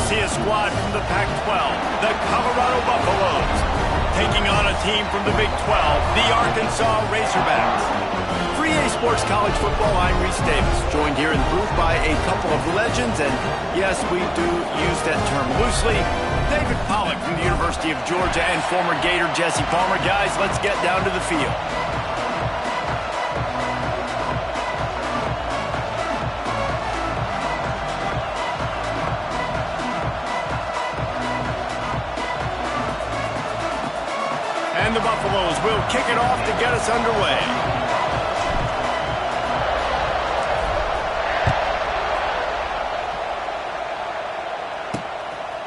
see a squad from the Pac-12, the Colorado Buffaloes, taking on a team from the Big 12, the Arkansas Razorbacks. For EA Sports College Football, I'm Reese Davis, joined here in the booth by a couple of legends, and yes, we do use that term loosely. David Pollack from the University of Georgia and former Gator Jesse Palmer. Guys, let's get down to the field. And the Buffaloes will kick it off to get us underway.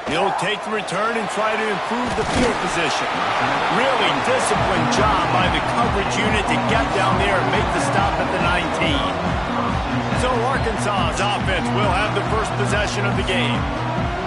He'll take the return and try to improve the field position. Really disciplined job by the coverage unit to get down there and make the stop at the 19. So Arkansas's offense will have the first possession of the game.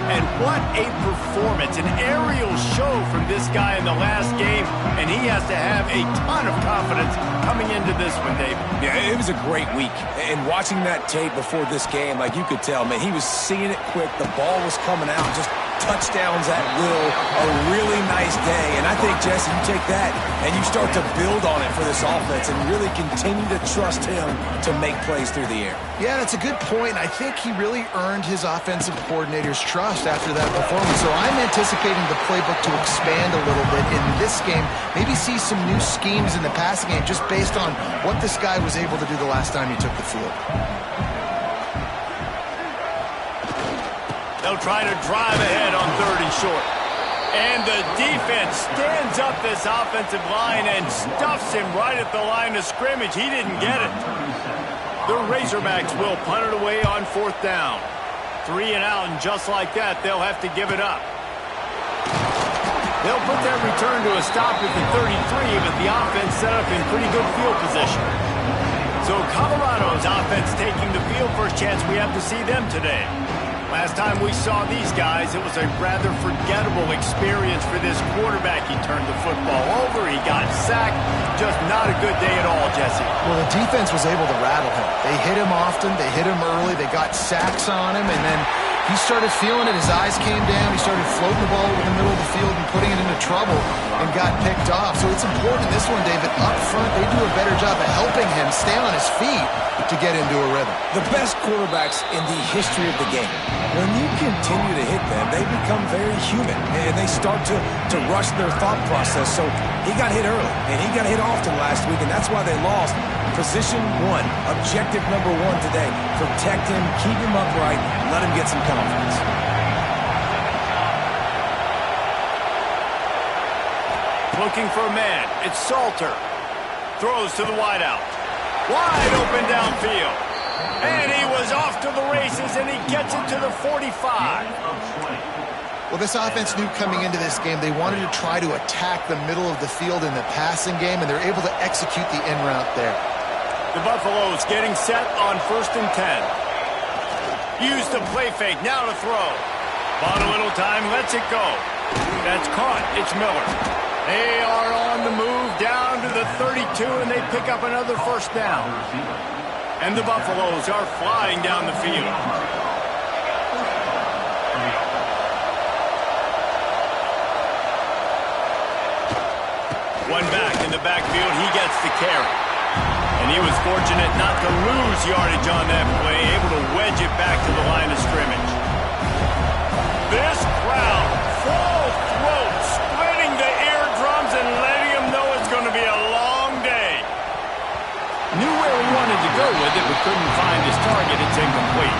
And what a performance, an aerial show from this guy in the last game, and he has to have a ton of confidence coming into this one, David. Yeah, it was a great week. And watching that tape before this game, like you could tell, man, he was seeing it quick. The ball was coming out, just touchdowns at will. A really nice day. And I think, Jesse, you take that and you start to build on it for this offense and really continue to trust him to make plays through the air. Yeah, that's a good point. I think he really earned his offensive coordinator's trust after that performance. So I'm anticipating the playbook to expand a little bit in this game. Maybe see some new schemes in the passing game just based on what this guy was able to do the last time he took the field. They'll try to drive ahead on 3rd and short. And the defense stands up this offensive line and stuffs him right at the line of scrimmage. He didn't get it. The Razorbacks will punt it away on 4th down. 3 and out, and just like that, they'll have to give it up. They'll put that return to a stop at the 33, but the offense set up in pretty good field position. So Colorado's offense taking the field. First chance we have to see them today. Last time we saw these guys, it was a rather forgettable experience for this quarterback. He turned the football over, he got sacked. Just not a good day at all, Jesse. Well, the defense was able to rattle him. They hit him often, they hit him early, they got sacks on him, and then he started feeling it. His eyes came down, he started floating the ball over the middle of the field and putting it into trouble and got picked off. So it's important this one, David, up front, they do a better job of helping him stay on his feet to get into a rhythm. The best quarterbacks in the history of the game, when you continue to hit them, they become very human, and they start to rush their thought process. So he got hit early, and he got hit often last week, and that's why they lost. Position 1, objective number 1 today. Protect him, keep him upright, let him get some confidence. Looking for a man. It's Salter. Throws to the wideout. Wide open downfield. And he was off to the races, and he gets it to the 45. Well, this offense knew coming into this game they wanted to try to attack the middle of the field in the passing game, and they're able to execute the in route there. The Buffaloes getting set on 1st and 10. Use the play fake, now to throw. Bought a little time, lets it go. That's caught, it's Miller. They are on the move down to the 32, and they pick up another 1st down. And the Buffaloes are flying down the field. One back in the backfield, he gets the carry. And he was fortunate not to lose yardage on that play, able to wedge it back to the line of scrimmage. This crowd, full throat, splitting the eardrums and letting them know it's going to be a long day. Knew where he wanted to go with it, but couldn't find his target. It's incomplete.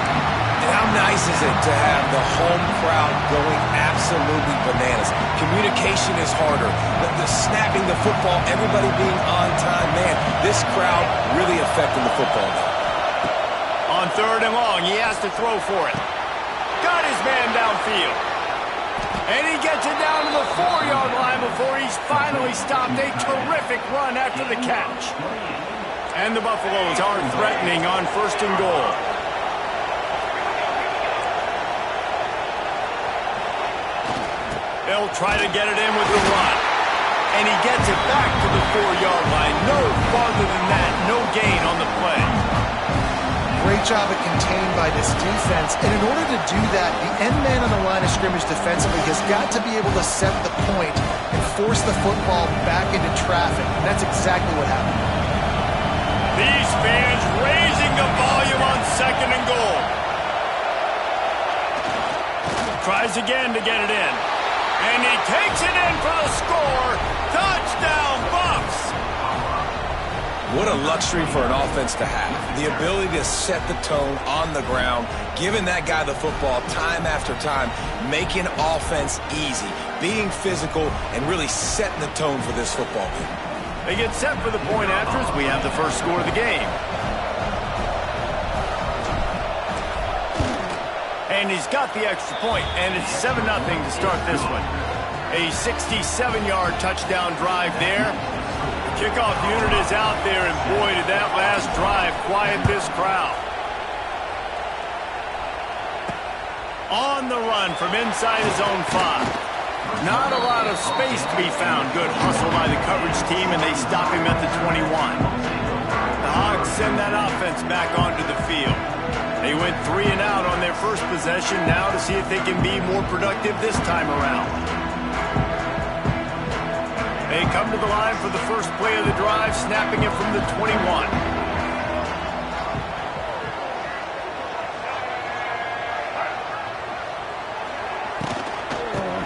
And how nice is it to have the home crowd going absolutely bananas? Communication is harder. The snapping the football, everybody being on time. Man, this crowd really affecting the football game. On 3rd and long, he has to throw for it. Got his man downfield. And he gets it down to the 4-yard line before he's finally stopped. A terrific run after the catch. And the Buffaloes are threatening on 1st and goal. They'll try to get it in with the run. And he gets it back to the 4-yard line. No farther than that. No gain on the play. Great job at contained by this defense. And in order to do that, the end man on the line of scrimmage defensively has got to be able to set the point and force the football back into traffic. And that's exactly what happened. These fans raising the volume on 2nd and goal. Tries again to get it in. And he takes it in for the score. Touchdown, Bucs! What a luxury for an offense to have. The ability to set the tone on the ground, giving that guy the football time after time, making offense easy, being physical, and really setting the tone for this football game. They get set for the point after as we have the first score of the game. And he's got the extra point, and it's 7-0 to start this one. A 67-yard touchdown drive there. The kickoff unit is out there, and boy, did that last drive quiet this crowd. On the run from inside his own 5. Not a lot of space to be found. Good hustle by the coverage team, and they stop him at the 21. The Hogs send that offense back onto the field. They went 3 and out on their first possession, now to see if they can be more productive this time around. They come to the line for the first play of the drive, snapping it from the 21.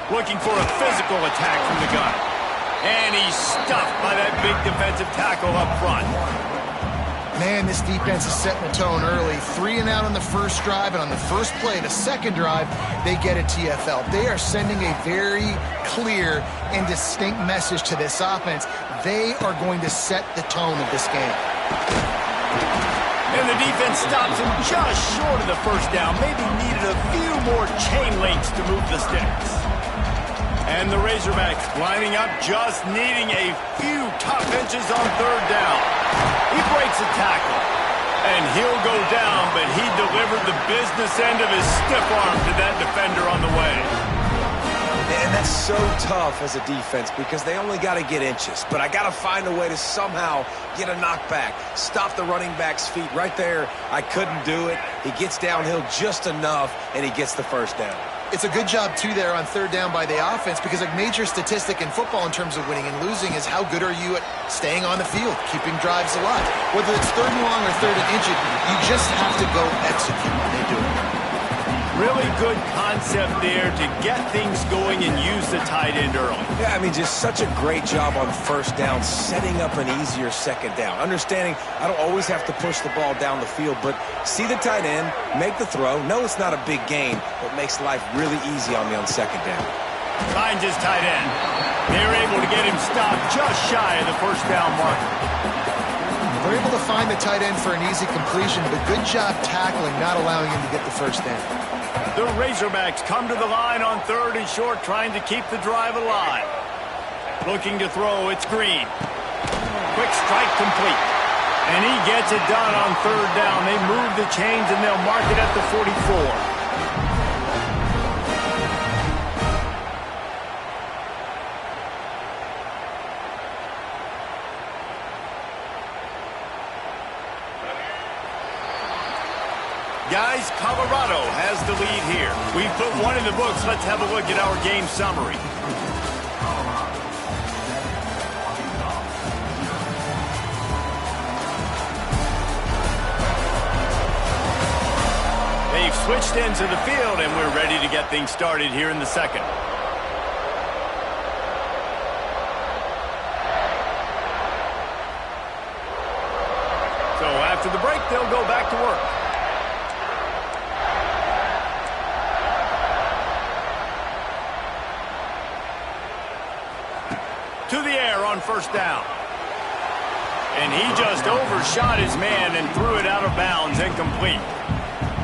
Looking for a physical attack from the gun. And he's stuffed by that big defensive tackle up front. Man, this defense is setting the tone early. 3 and out on the first drive, and on the first play, the second drive, they get a TFL. They are sending a very clear and distinct message to this offense. They are going to set the tone of this game. And the defense stops him just short of the first down. Maybe needed a few more chain links to move the sticks. And the Razorbacks lining up, just needing a few tough inches on 3rd down. He breaks a tackle, and he'll go down, but he delivered the business end of his stiff arm to that defender on the way. And that's so tough as a defense because they only got to get inches. But I got to find a way to somehow get a knockback, stop the running back's feet right there. I couldn't do it. He gets downhill just enough, and he gets the first down. It's a good job, too, there on 3rd down by the offense because a major statistic in football in terms of winning and losing is how good are you at staying on the field, keeping drives alive. Whether it's 3rd and long or 3rd and inches, you just have to go execute, and they do it. Really good concept there to get things going and use the tight end early. Yeah, I mean, just such a great job on 1st down, setting up an easier 2nd down. Understanding I don't always have to push the ball down the field, but see the tight end, make the throw. No, it's not a big gain, but makes life really easy on me on 2nd down. Finds his tight end. They're able to get him stopped just shy of the first down marker. They're able to find the tight end for an easy completion, but good job tackling, not allowing him to get the first down. The Razorbacks come to the line on 3rd and short, trying to keep the drive alive. Looking to throw, it's Green. Quick strike complete. And he gets it done on 3rd down. They move the chains, and they'll mark it at the 44. Guys, Colorado has the lead here. We've put one in the books. Let's have a look at our game summary. They've switched into the field, and we're ready to get things started here in the second. So after the break, they'll go back to work. To the air on 1st down. And he just overshot his man and threw it out of bounds, incomplete.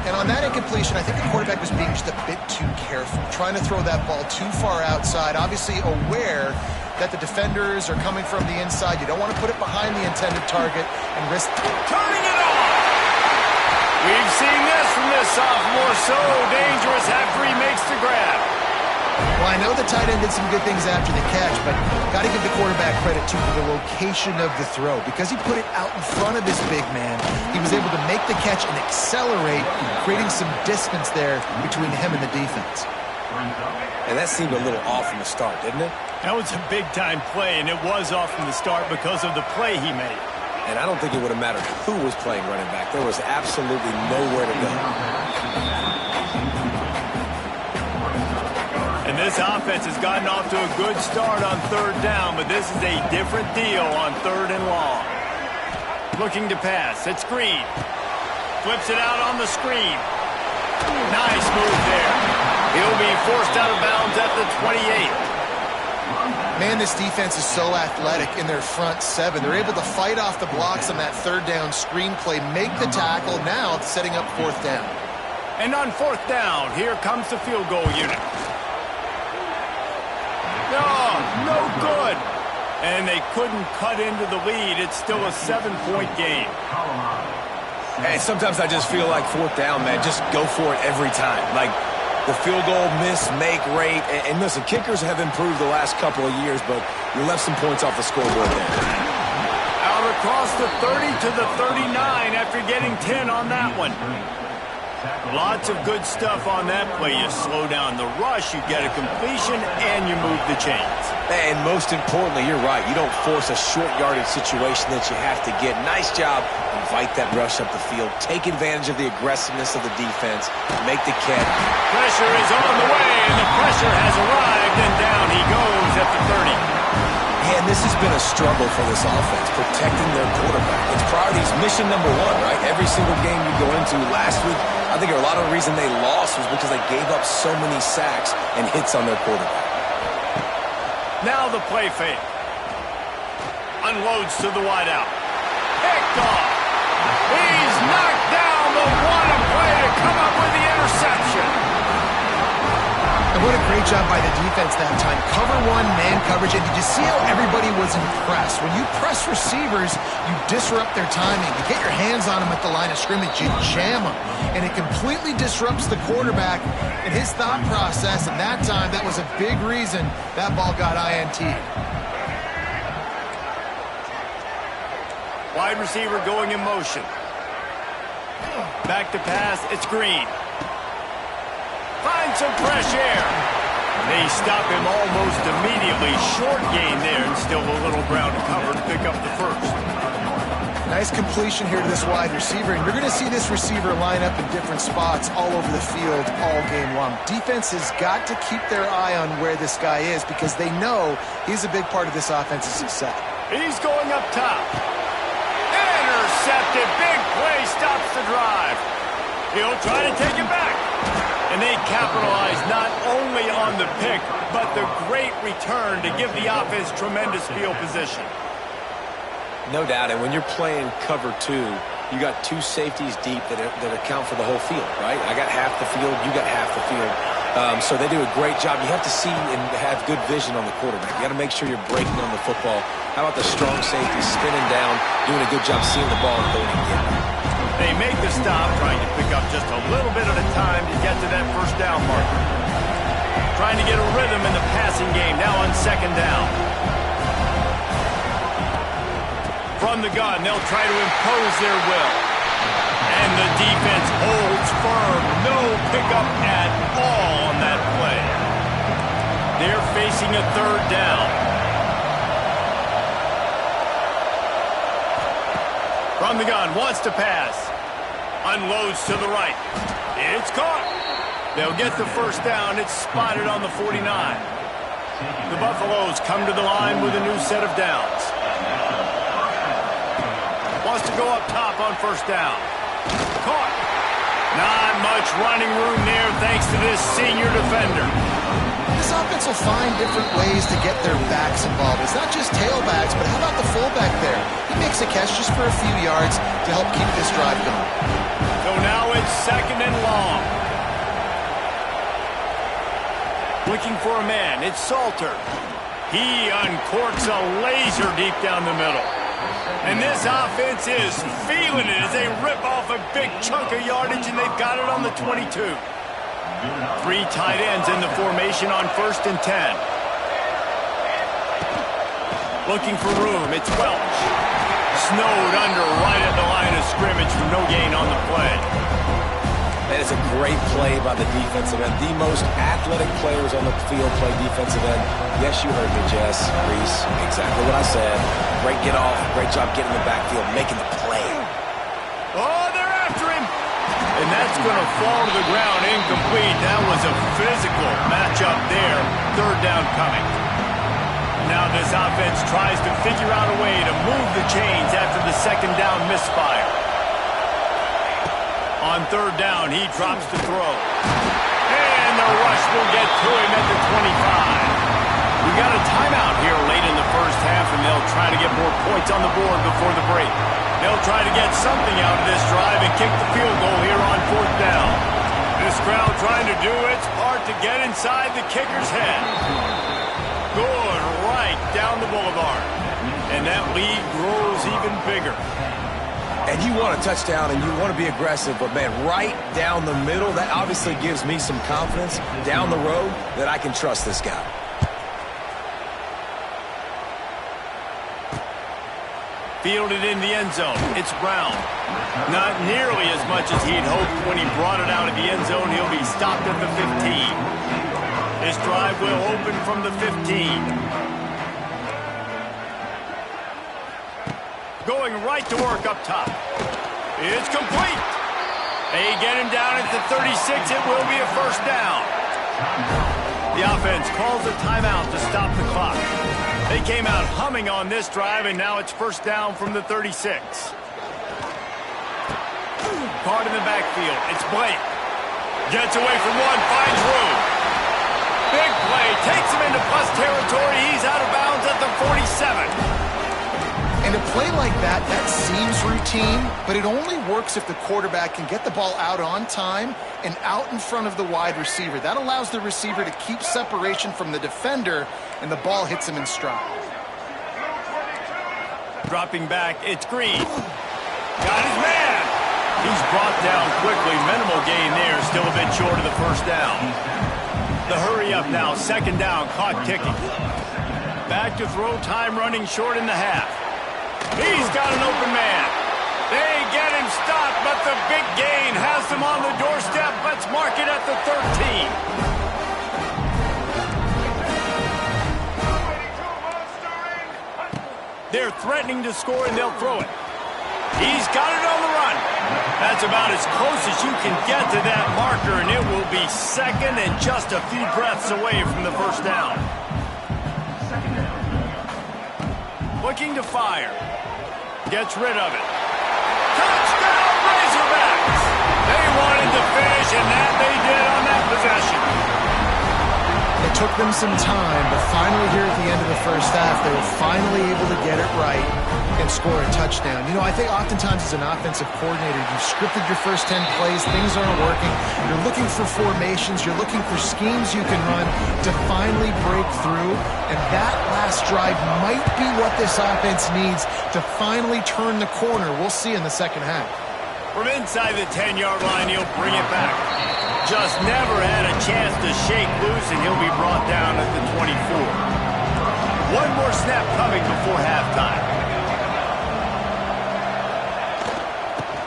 And on that incompletion, I think the quarterback was being just a bit too careful, trying to throw that ball too far outside, obviously aware that the defenders are coming from the inside. You don't want to put it behind the intended target and risk turning it on. We've seen this from this sophomore, so dangerous after he makes the grab. Well, I know the tight end did some good things after the catch, but got to give the quarterback credit, too, for the location of the throw. Because he put it out in front of his big man, he was able to make the catch and accelerate, creating some distance there between him and the defense. And that seemed a little off from the start, didn't it? That was a big-time play, and it was off from the start because of the play he made. And I don't think it would have mattered who was playing running back. There was absolutely nowhere to go. And this offense has gotten off to a good start on third down, but this is a different deal on third and long. Looking to pass. It's Green. Flips it out on the screen. Nice move there. He'll be forced out of bounds at the 28. Man, this defense is so athletic in their front seven. They're able to fight off the blocks on that third down screen play, make the tackle, now setting up fourth down. And on fourth down, here comes the field goal unit. No good. And they couldn't cut into the lead. It's still a 7-point game. Hey, sometimes I just feel like fourth down, man, just go for it every time. Like, the field goal miss-make rate. And listen, kickers have improved the last couple of years, but you left some points off the scoreboard there. Out across the 30 to the 39 after getting 10 on that one. Lots of good stuff on that play. You slow down the rush, you get a completion, and you move the chains. And most importantly, you're right. You don't force a short yardage situation that you have to get. Nice job. Invite that rush up the field. Take advantage of the aggressiveness of the defense. Make the catch. Pressure is on the way, and the pressure has arrived, and down he goes at the 30. And this has been a struggle for this offense, protecting their quarterback. It's priorities, mission number one, right? Every single game you go into last week, I think a lot of the reason they lost was because they gave up so many sacks and hits on their quarterback. Now the play fake. Unloads to the wideout. Picked off. He's knocked down the one play to come up with the interception. And what a great job by the defense that time. Cover one, man coverage, and did you see how everybody was impressed? When you press receivers, you disrupt their timing. You get your hands on them at the line of scrimmage, you jam them. And it completely disrupts the quarterback and his thought process, and that time, that was a big reason that ball got INT'd. Wide receiver going in motion. Back to pass, it's Green. Find some fresh air. They stop him almost immediately. Short gain there, and still a little ground to cover to pick up the first. Nice completion here to this wide receiver, and you're going to see this receiver line up in different spots all over the field all game long. Defense has got to keep their eye on where this guy is because they know he's a big part of this offense's success. He's going up top. Intercepted. Big play stops the drive. He'll try to take it back. And they capitalize not only on the pick, but the great return to give the offense tremendous field position. No doubt, and when you're playing cover two, you got two safeties deep that account for the whole field, right? I got half the field, you got half the field. So they do a great job. You have to see and have good vision on the quarterback. You got to make sure you're breaking on the football. How about the strong safety spinning down, doing a good job seeing the ball and going and getting it? They make the stop, trying to pick up just a little bit at a time to get to that first down marker. Trying to get a rhythm in the passing game, now on second down. From the gun, they'll try to impose their will. And the defense holds firm. No pickup at all on that play. They're facing a third down. From the gun, wants to pass. Unloads to the right. It's caught. They'll get the first down. It's spotted on the 49. The Buffaloes come to the line with a new set of downs. Wants to go up top on first down. Caught. Not much running room there thanks to this senior defender. This offense will find different ways to get their backs involved. It's not just tailbacks, but how about the fullback there? He makes a catch just for a few yards to help keep this drive going. So now it's second and long. Looking for a man. It's Salter. He uncorks a laser deep down the middle. And this offense is feeling it as they rip off a big chunk of yardage, and they've got it on the 22. Three tight ends in the formation on 1st and 10. Looking for room. It's Welch. Snowed under right at the line of scrimmage for no gain on the play. That is a great play by the defensive end. The most athletic players on the field play defensive end. Yes, you heard me, Jess, Reese. Exactly what I said. Great get off. Great job getting in the backfield, making the play. Oh, they're after him. And that's going to fall to the ground incomplete. That was a physical matchup there. 3rd down coming. Now this offense tries to figure out a way to move the chains after the 2nd down misfire. On 3rd down, he drops the throw. And the rush will get to him at the 25. We got a timeout here late in the 1st half, and they'll try to get more points on the board before the break. They'll try to get something out of this drive and kick the field goal here on 4th down. This crowd trying to do its part to get inside the kicker's head. Good right down the boulevard. And that lead grows even bigger. And you want a touchdown and you want to be aggressive, but, man, right down the middle, that obviously gives me some confidence down the road that I can trust this guy. Fielded in the end zone. It's Brown. Not nearly as much as he'd hoped when he brought it out of the end zone. He'll be stopped at the 15. This drive will open from the 15. Going right to work up top. It's complete. They get him down at the 36. It will be a 1st down. The offense calls a timeout to stop the clock. They came out humming on this drive, and now it's 1st down from the 36. Caught in the backfield. It's Blake. Gets away from one, finds room. Big play. Takes him into plus territory. He's out of bounds at the 47. And a play like that, that seems routine, but it only works if the quarterback can get the ball out on time and out in front of the wide receiver. That allows the receiver to keep separation from the defender, and the ball hits him in stride. Dropping back, it's Green. Got his man. He's brought down quickly. Minimal gain there, still a bit short of the 1st down. The hurry up now, 2nd down, caught kicking. Back to throw, time running short in the half. He's got an open man. They get him stopped, but the big gain has them on the doorstep. Let's mark it at the 13. They're threatening to score, and they'll throw it. He's got it on the run. That's about as close as you can get to that marker, and it will be 2nd and just a few breaths away from the 1st down. Looking to fire. Gets rid of it. Touchdown, Razorbacks! They wanted to finish, and that they did on that possession. It took them some time, but finally here at the end of the 1st half, they were finally able to get it right and score a touchdown. You know, I think oftentimes as an offensive coordinator, you've scripted your first 10 plays, things aren't working. You're looking for formations, you're looking for schemes you can run to finally break through, and that last drive might be what this offense needs to finally turn the corner. We'll see in the 2nd half. From inside the 10-yard line, he'll bring it back. Just never had a chance to shake loose, and he'll be brought down at the 24. One more snap coming before halftime.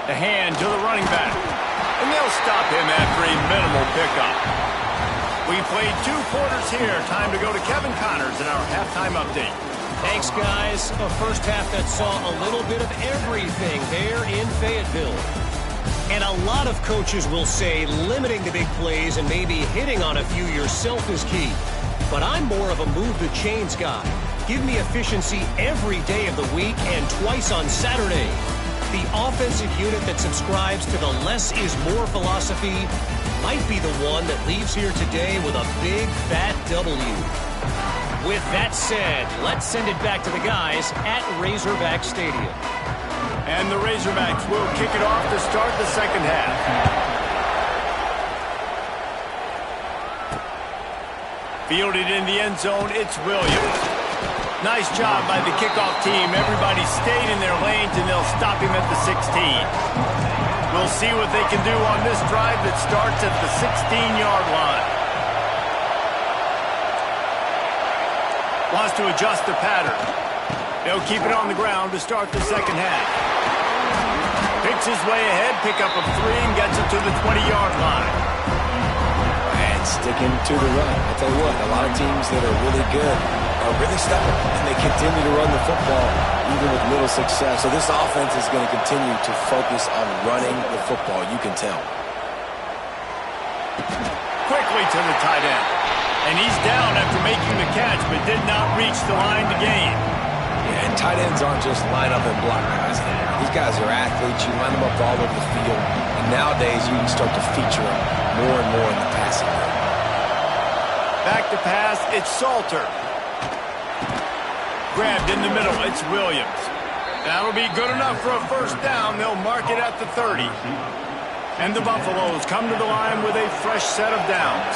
The hand to the running back. And they'll stop him after a minimal pickup. We played 2 quarters here. Time to go to Kevin Connors in our halftime update. Thanks, guys. A 1st half that saw a little bit of everything there in Fayetteville. And a lot of coaches will say limiting the big plays and maybe hitting on a few yourself is key. But I'm more of a move the chains guy. Give me efficiency every day of the week and twice on Saturday. The offensive unit that subscribes to the less is more philosophy might be the one that leaves here today with a big, fat W. With that said, let's send it back to the guys at Razorback Stadium. And the Razorbacks will kick it off to start the 2nd half. Fielded in the end zone, it's Williams. Nice job by the kickoff team. Everybody stayed in their lanes, and they'll stop him at the 16. We'll see what they can do on this drive that starts at the 16-yard line. Wants to adjust the pattern. They'll keep it on the ground to start the second half. Picks his way ahead, pick up a 3, and gets it to the 20-yard line. And sticking to the run. I tell you what, a lot of teams that are really good are really stubborn, and they continue to run the football even with little success. So this offense is going to continue to focus on running the football, you can tell. Quickly to the tight end. And he's down after making the catch, but did not reach the line to gain. Yeah, and tight ends aren't just line up and block guys anymore. These guys are athletes. You line them up all over the field. And nowadays, you can start to feature them more and more in the passing game. Back to pass, it's Salter. Grabbed in the middle, it's Williams. That'll be good enough for a first down. They'll mark it at the 30. And the Buffaloes come to the line with a fresh set of downs.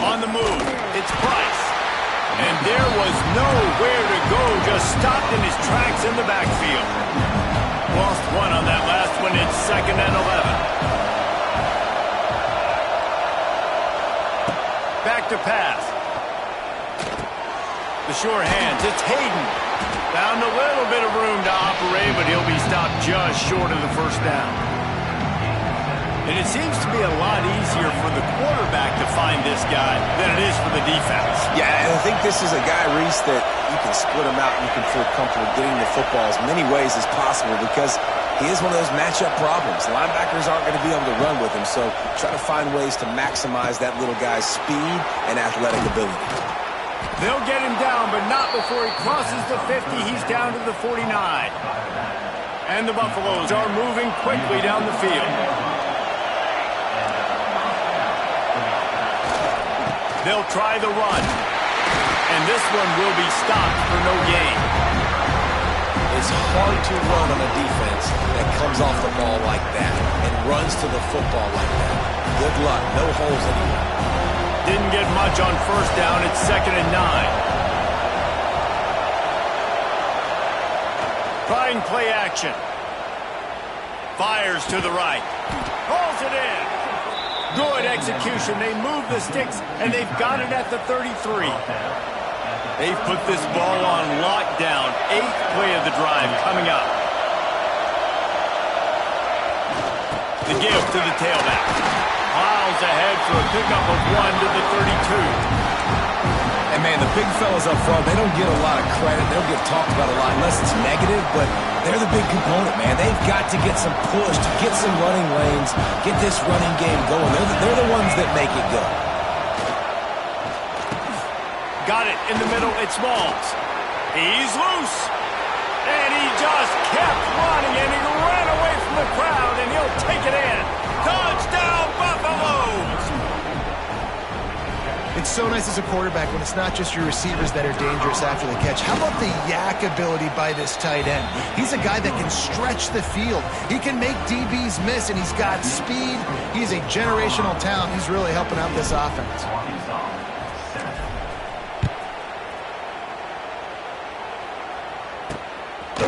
On the move, it's Price. And there was nowhere to go, just stopped in his tracks in the backfield. Lost one on that last one, it's 2nd and 11. Back to pass. The sure hands, it's Hayden. Found a little bit of room to operate, but he'll be stopped just short of the first down. And it seems to be a lot easier for the quarterback to find this guy than it is for the defense. Yeah, and I think this is a guy, Reese, that you can split him out and you can feel comfortable getting the football as many ways as possible because he is one of those matchup problems. Linebackers aren't going to be able to run with him, so try to find ways to maximize that little guy's speed and athletic ability. They'll get him down, but not before he crosses the 50. He's down to the 49. And the Buffaloes are moving quickly down the field. They'll try the run. And this one will be stopped for no gain. It's hard to run on a defense that comes off the ball like that and runs to the football like that. Good luck. No holes anywhere. Didn't get much on first down. It's 2nd and 9. Trying play action. Fires to the right. Rolls it in. Good execution. They move the sticks, and they've got it at the 33. They've put this ball on lockdown. 8th play of the drive coming up. The give to the tailback. Miles ahead for a pickup of 1 to the 32. And, man, the big fellas up front, they don't get a lot of credit. They don't get talked about a lot unless it's negative, but they're the big component, man. They've got to get some push, to get some running lanes, get this running game going. They're the ones that make it go. Got it in the middle. It's Smalls. He's loose. And he just kept running, and he ran away from the crowd, and he'll take it in. Touchdown, Buffaloes! It's so nice as a quarterback when it's not just your receivers that are dangerous after the catch. How about the yak ability by this tight end? He's a guy that can stretch the field. He can make DBs miss, and he's got speed. He's a generational talent. He's really helping out this offense.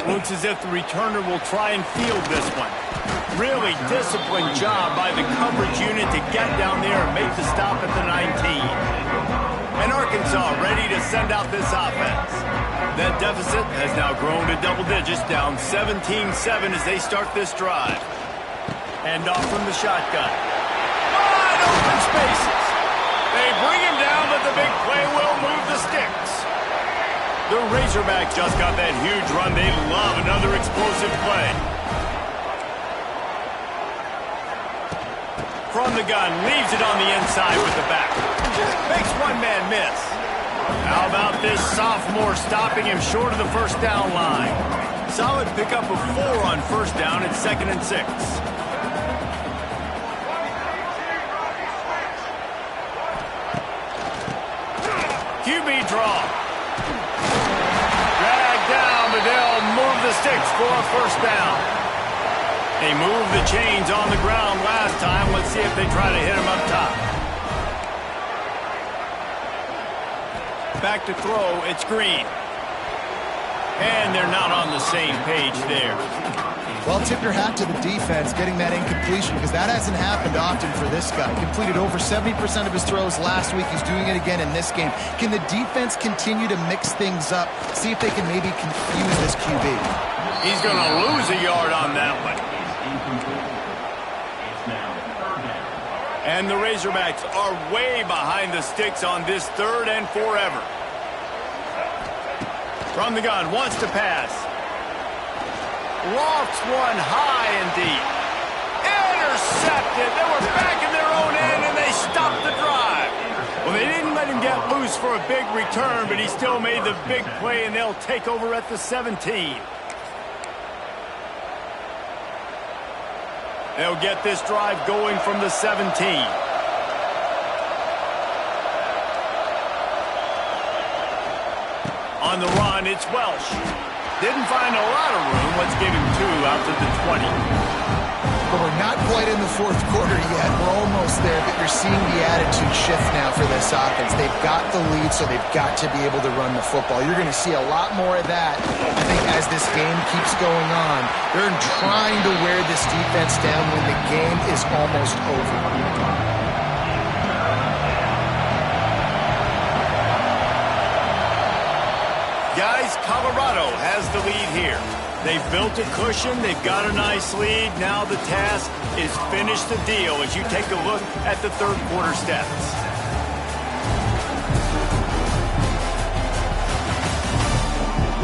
Looks as if the returner will try and field this one. Really disciplined job by the coverage unit to get down there and make the stop at the 19. And Arkansas ready to send out this offense. That deficit has now grown to double digits, down 17-7 as they start this drive. And off from the shotgun. Wide open spaces. They bring him down, but the big play will move the sticks. The Razorbacks just got that huge run. They love another explosive play. From the gun, leaves it on the inside with the back. Makes one man miss. How about this sophomore stopping him short of the first down line? Solid pickup of 4 on first down. It's 2nd and 6. QB draw. Down, but they'll move the sticks for a first down. They moved the chains on the ground last time. Let's see if they try to hit him up top. Back to throw, it's Green. And they're not on the same page there. Well, tip your hat to the defense getting that incompletion because that hasn't happened often for this guy. Completed over 70% of his throws last week. He's doing it again in this game. Can the defense continue to mix things up? See if they can maybe confuse this QB. He's going to lose a yard on that one. And the Razorbacks are way behind the sticks on this 3rd and forever. From the gun, wants to pass. Lofts one high and deep. Intercepted. They were back in their own end, and they stopped the drive. Well, they didn't let him get loose for a big return, but he still made the big play, and they'll take over at the 17. They'll get this drive going from the 17. On the run, it's Welsh. Didn't find a lot of room. Let's give him 2 out to the 20. But we're not quite in the 4th quarter yet. We're almost there, but you're seeing the attitude shift now for this offense. They've got the lead, so they've got to be able to run the football. You're going to see a lot more of that, I think, as this game keeps going on. They're trying to wear this defense down when the game is almost over. Guys, Colorado has the lead here. They've built a cushion. They've got a nice lead. Now the task is finish the deal as you take a look at the 3rd quarter stats.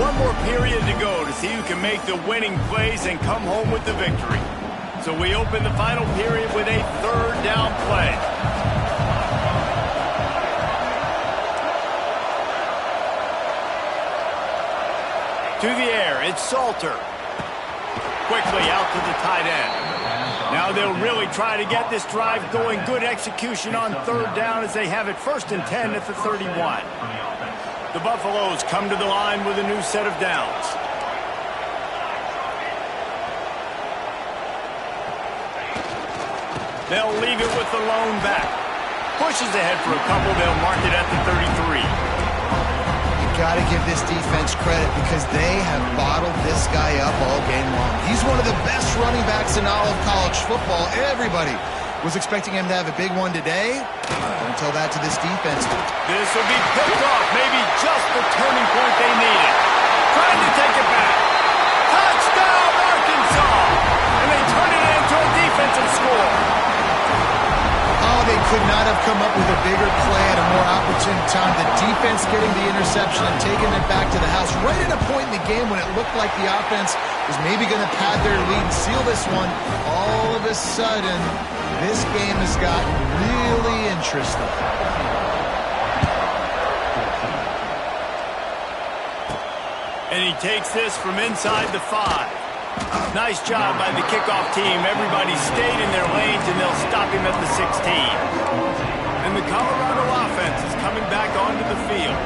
One more period to go to see who can make the winning plays and come home with the victory. So we open the final period with a 3rd down play. To the air, it's Salter. Quickly out to the tight end. Now they'll really try to get this drive going. Good execution on 3rd down as they have it 1st and 10 at the 31. The Buffaloes come to the line with a new set of downs. They'll leave it with the lone back. Pushes ahead for a couple. They'll mark it at the 33. Got to give this defense credit because they have bottled this guy up all game long. He's one of the best running backs in all of college football. Everybody was expecting him to have a big one today. Don't tell that to this defense. This will be picked off. Maybe just the turning point they needed. Trying to take it back. Touchdown, Arkansas! And they turn it into a defensive score. Oh, they could not have come up with a bigger play at a more opportune time. The defense getting the interception and taking it back to the house right at a point in the game when it looked like the offense was maybe going to pad their lead and seal this one. All of a sudden, this game has gotten really interesting. And he takes this from inside the 5. Nice job by the kickoff team. Everybody stayed in their lanes, and they'll stop him at the 16. And the Colorado offense is coming back onto the field.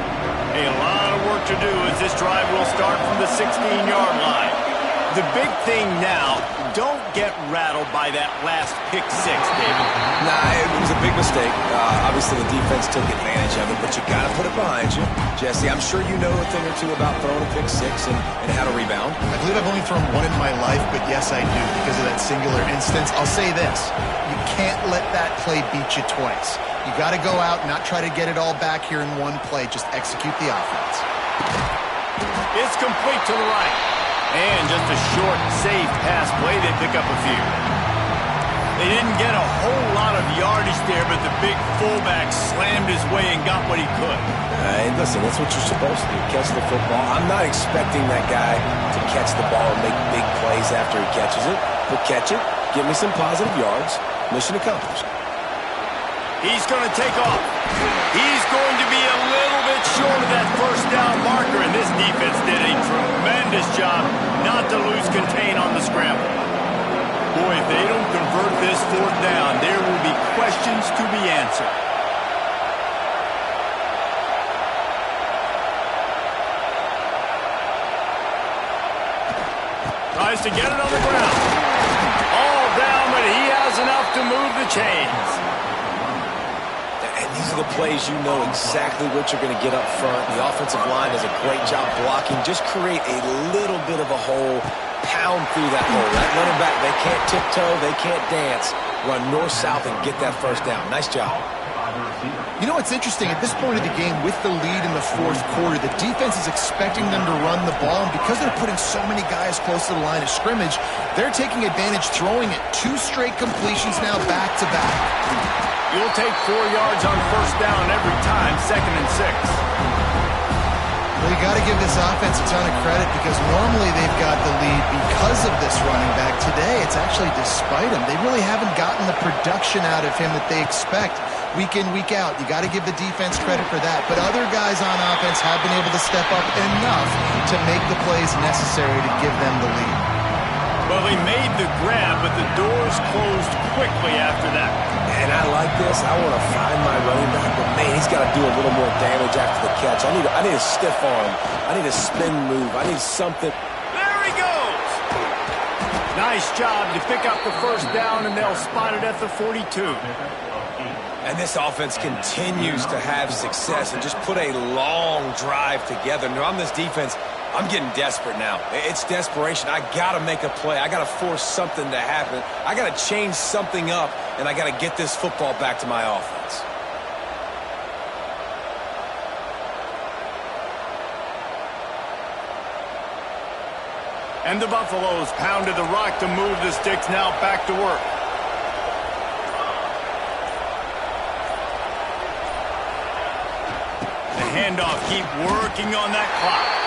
A lot of work to do as this drive will start from the 16-yard line. The big thing now, don't get rattled by that last pick 6, David. Nah, it was a big mistake. Obviously, the defense took advantage of it, but you got to put it behind you. Jesse, I'm sure you know a thing or two about throwing a pick 6 and how to rebound. I believe I've only thrown one in my life, but yes, I do because of that singular instance. I'll say this. You can't let that play beat you twice. You got to go out and not try to get it all back here in one play. Just execute the offense. It's complete to the right. And just a short, safe pass play. They pick up a few. They didn't get a whole lot of yardage there, but the big fullback slammed his way and got what he could. Hey, listen, that's what you're supposed to do, catch the football. I'm not expecting that guy to catch the ball and make big plays after he catches it, but catch it, give me some positive yards, mission accomplished. He's going to take off. He's going to be a little bit short of that 1st down marker, and this defense did a tremendous job not to lose contain on the scramble. Boy, if they don't convert this 4th down, there will be questions to be answered. Tries to get it on the ground. All down, but he has enough to move the chains. These are the plays you know exactly what you're going to get up front. The offensive line does a great job blocking. Just create a little bit of a hole, pound through that hole. That running back, they can't tiptoe, they can't dance. Run north-south and get that first down. Nice job. You know what's interesting? At this point of the game, with the lead in the fourth quarter, the defense is expecting them to run the ball, and because they're putting so many guys close to the line of scrimmage, they're taking advantage, throwing it. 2 straight completions now back-to-back. You'll take 4 yards on first down every time, 2nd and 6. Well, you got to give this offense a ton of credit because normally they've got the lead because of this running back. Today, it's actually despite him. They really haven't gotten the production out of him that they expect week in, week out. You got to give the defense credit for that. But other guys on offense have been able to step up enough to make the plays necessary to give them the lead. Well, he made the grab, but the doors closed quickly after that. And I like this. I want to find my running back, but man, he's got to do a little more damage after the catch. I need a stiff arm. I need a spin move. I need something. There he goes. Nice job to pick up the first down, and they'll spot it at the 42. And this offense continues to have success and just put a long drive together. Now, on this defense, I'm getting desperate now. It's desperation. I got to make a play. I got to force something to happen. I got to change something up, and I got to get this football back to my offense. And the Buffaloes pounded the rock to move the sticks, now back to work. The handoff, keep working on that clock.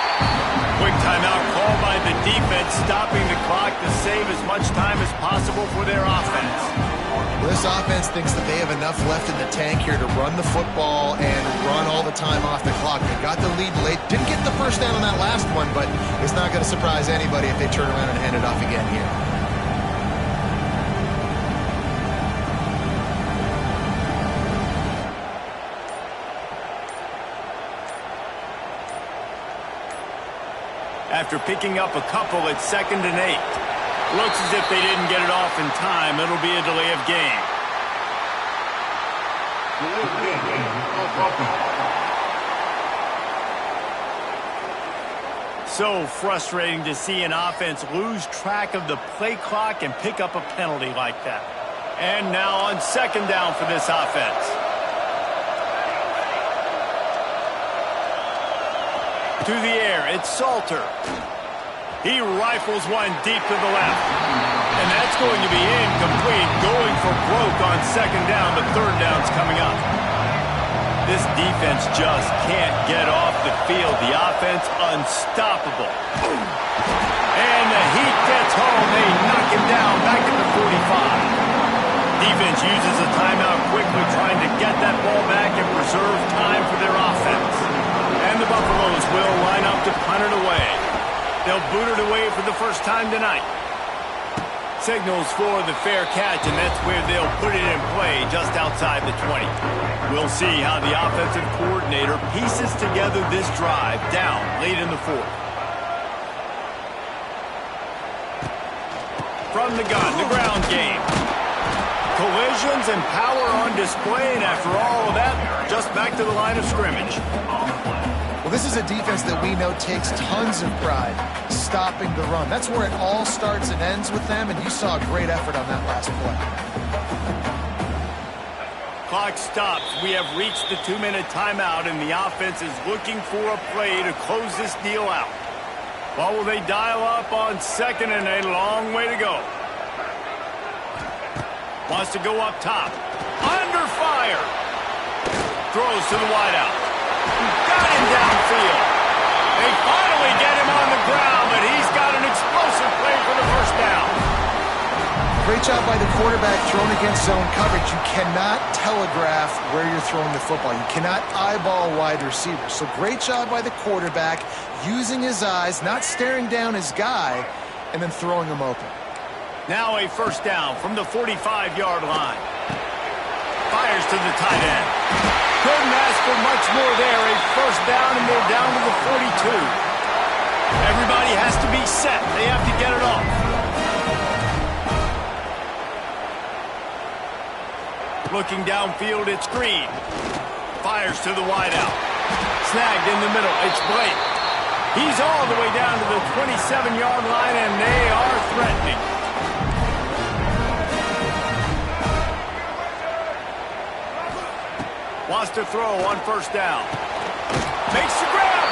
Quick timeout called by the defense, stopping the clock to save as much time as possible for their offense. Well, this offense thinks that they have enough left in the tank here to run the football and run all the time off the clock. They got the lead late. Didn't get the first down on that last one, but it's not going to surprise anybody if they turn around and hand it off again here. After picking up a couple, it's 2nd and 8. Looks as if they didn't get it off in time. It'll be a delay of game. So frustrating to see an offense lose track of the play clock and pick up a penalty like that. And now on 2nd down for this offense. To the air, it's Salter. He rifles one deep to the left. And that's going to be incomplete, going for broke on 2nd down, but 3rd down's coming up. This defense just can't get off the field. The offense unstoppable. And the heat gets home. They knock him down back at the 45. Defense uses a timeout quickly, trying to get that ball back and preserve time for their offense. And the Buffaloes will line up to punt it away. They'll boot it away for the first time tonight. Signals for the fair catch, and that's where they'll put it in play just outside the 20. We'll see how the offensive coordinator pieces together this drive down late in the 4th. From the gun, the ground game. Collisions and power on display, and after all of that, just back to the line of scrimmage. Well, this is a defense that we know takes tons of pride stopping the run. That's where it all starts and ends with them, and you saw a great effort on that last play. Clock stops. We have reached the 2-minute timeout, and the offense is looking for a play to close this deal out. Well, will they dial up on 2nd and a long way to go? Wants to go up top. Under fire. Throws to the wideout. Got him downfield. They finally get him on the ground, but he's got an explosive play for the first down. Great job by the quarterback thrown against zone coverage. You cannot telegraph where you're throwing the football. You cannot eyeball wide receivers. So great job by the quarterback using his eyes, not staring down his guy, and then throwing him open. Now a first down from the 45-yard line. Fires to the tight end. Couldn't ask for much more there. A first down, and they're down to the 42. Everybody has to be set. They have to get it off. Looking downfield, it's Green. Fires to the wideout. Snagged in the middle. It's Blake. He's all the way down to the 27-yard line, and they are threatening. Wants to throw on first down. Makes the grab.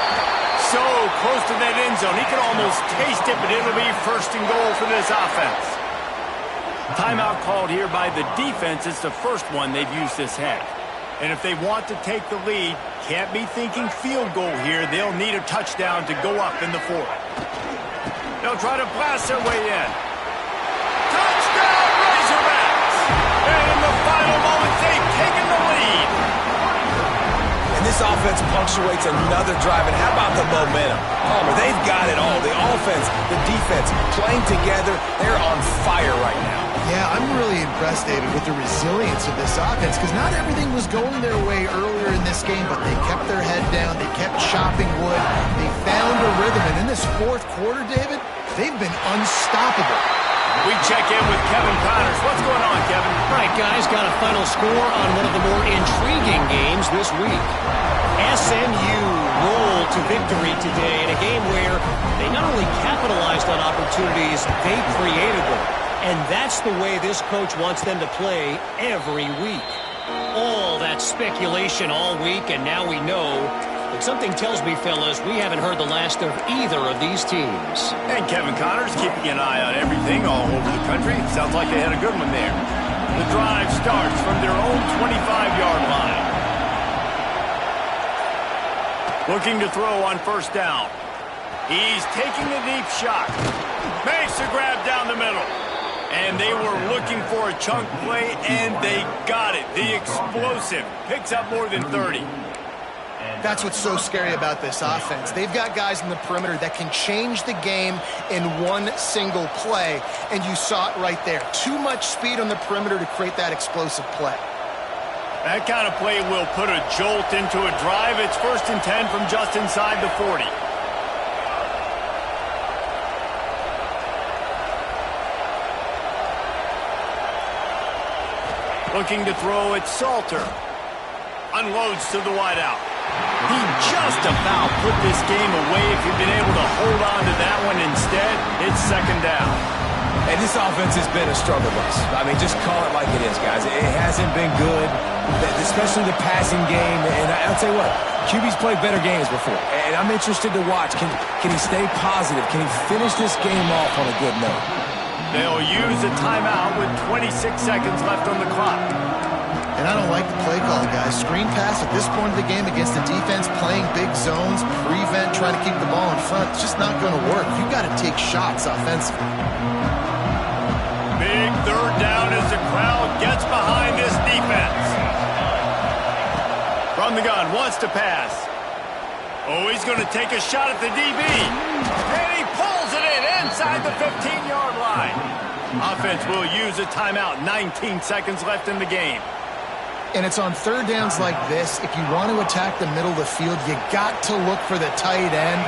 So close to that end zone. He can almost taste it, but it'll be first and goal for this offense. Timeout called here by the defense. It's the first one they've used this half. And if they want to take the lead, can't be thinking field goal here. They'll need a touchdown to go up in the fourth. They'll try to blast their way in. Touchdown, Razorbacks! And in the final moments, they've taken the lead. And this offense punctuates another drive. And how about the momentum? Palmer, they've got it all. The offense, the defense, playing together. They're on fire right now. Yeah, I'm really impressed, David, with the resilience of this offense, because not everything was going their way earlier in this game, but they kept their head down. They kept chopping wood. They found a rhythm. And in this fourth quarter, David, they've been unstoppable. We check in with Kevin Connors. What's going on, Kevin? All right, guys, got a final score on one of the more intriguing games this week. SMU rolled to victory today in a game where they not only capitalized on opportunities, they created them. And that's the way this coach wants them to play every week. All that speculation all week, and now we know. But something tells me, fellas, we haven't heard the last of either of these teams. And Kevin Connors keeping an eye on everything all over the country. Sounds like they had a good one there. The drive starts from their own 25-yard line. Looking to throw on first down. He's taking a deep shot. Makes a grab down the middle. And they were looking for a chunk play, and they got it. The explosive picks up more than 30. That's what's so scary about this offense. They've got guys in the perimeter that can change the game in one single play, and you saw it right there. Too much speed on the perimeter to create that explosive play. That kind of play will put a jolt into a drive. It's 1st and 10 from just inside the 40. Looking to throw it, Salter. Unloads to the wideout. He just about put this game away if he'd been able to hold on to that one. Instead, it's 2nd down. And this offense has been a struggle bus. I mean, just call it like it is, guys. It hasn't been good, especially the passing game. And I'll tell you what, QB's played better games before. And I'm interested to watch. Can he stay positive? Can he finish this game off on a good note? They'll use a timeout with 26 seconds left on the clock. And I don't like the play call, guys. Screen pass at this point of the game against the defense, playing big zones, prevent, trying to keep the ball in front. It's just not going to work. You got to take shots offensively. Big 3rd down as the crowd gets behind this defense. From the gun, wants to pass. Oh, he's going to take a shot at the DB. And he pulls it in inside the 15-yard line. Offense will use a timeout. 19 seconds left in the game. And it's on 3rd downs like this. If you want to attack the middle of the field, you got to look for the tight end.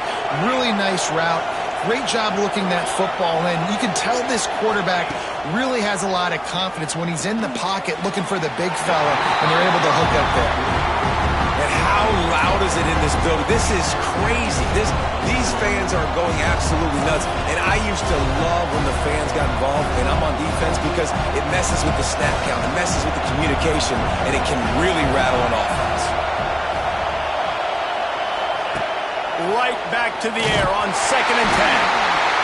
Really nice route. Great job looking that football in. You can tell this quarterback really has a lot of confidence when he's in the pocket looking for the big fella, and they're able to hook up there. And how loud is it in this building? This is crazy. These fans are going absolutely nuts. And I used to love when the fans got involved, and I'm on defense because it messes with the snap count. It messes with the communication, and it can really rattle an offense. Right back to the air on 2nd and 10.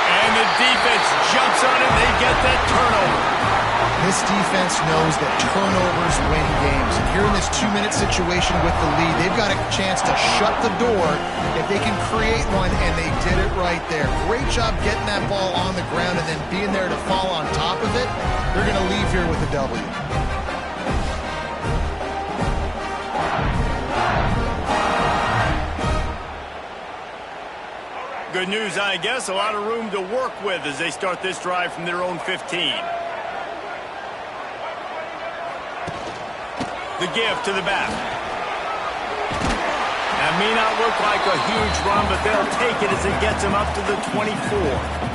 And the defense jumps on it. They get that turnover. This defense knows that turnovers win games. And here in this 2-minute situation with the lead, they've got a chance to shut the door if they can create one, and they did it right there. Great job getting that ball on the ground and then being there to fall on top of it. They're going to leave here with a W. Good news, I guess. A lot of room to work with as they start this drive from their own 15. The give to the back. That may not look like a huge run, but they'll take it as it gets them up to the 24.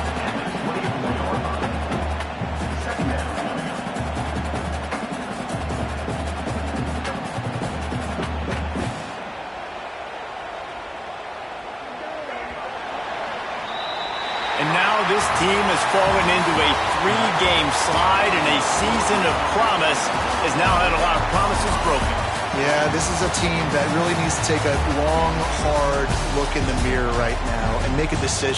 now this team has fallen into a 3-game slide, and a season of promise has now had a lot of promises broken. Yeah, this is a team that really needs to take a long, hard look in the mirror right now and make a decision.